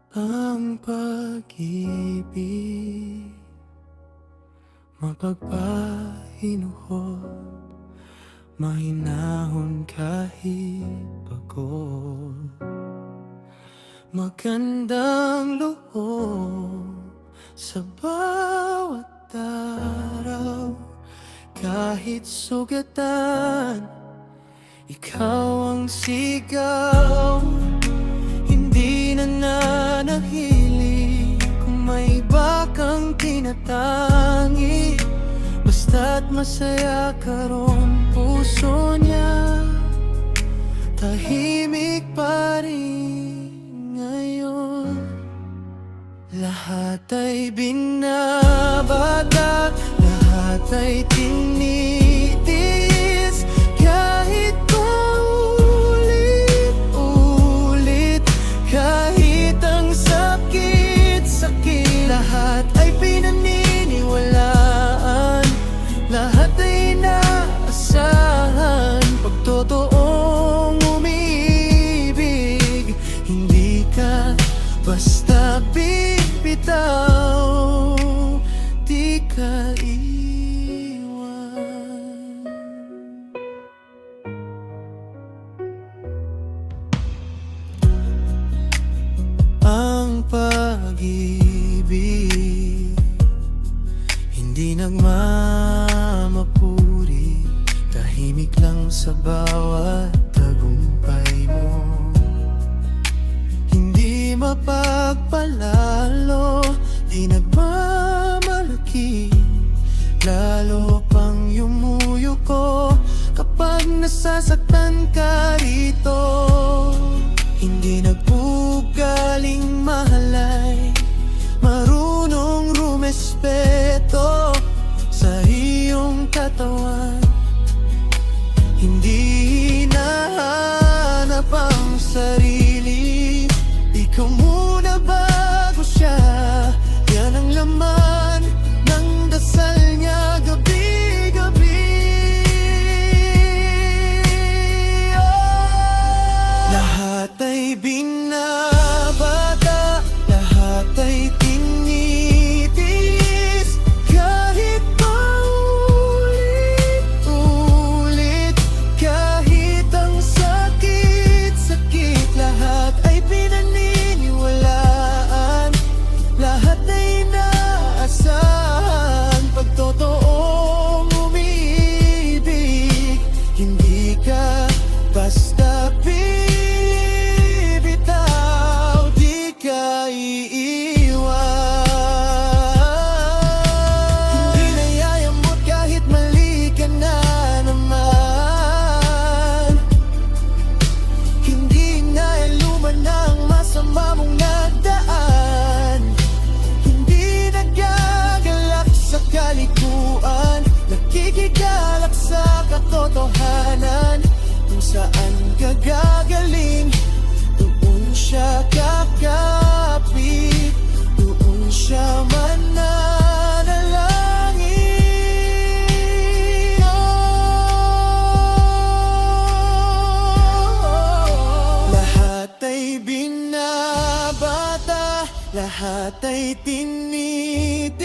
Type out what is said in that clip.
Ang pag-ibig mapagpahinuhod, mahinahon kahit pagod. Magandang loob sa bawat araw, kahit sugatan, ikaw ang sigaw. Hindi na nanahili kung may iba kang tinatangi, basta't masaya ka ron, puso niya tahimik pa rin ngayon. Lahat ay binabata, lahat ay tinitiis, kahit paulit-ulit, kahit ang sakit-sakit. Lahat ay pinaniniwalaan, lahat ay inaasahan. Pag totoong umiibig, hindi ka basta bibitaw, di ka iwan. Ang pag-ibig hindi nagmamapuri, tahimik lang sa bawat tagumpay mo. Hindi mapagpalalo, di nagmamalaki, lalo pang yumuyo ko kapag nasasaktan ka rito. Hindi nagbugaling mahalay, marunong rumespeto sa iyong katawan. Hindi hinahanap ang sarili, ikaw muna bago siya. Yan ang laman ng dasal niya gabi-gabi. Lahat ay binabata, lahat ay tinitiis, kahit paulit-ulit, kahit ang sakit-sakit. Lahat ay pinaniniwalaan, lahat ay inaasahan. Pag totoong umiibig, hindi ka basta bibitaw, di ka iiwan. Hindi nayayamot kahit mali ka na naman, hindi nailuman ng masama mong nagdaan. Hindi nagagalak sa kalikuan, nakikigalak sa katotohanan. Kung saan ka gagaling, doon siya kakapit, doon siya mananalangin. Lahat ay binabata, lahat ay tinitiis,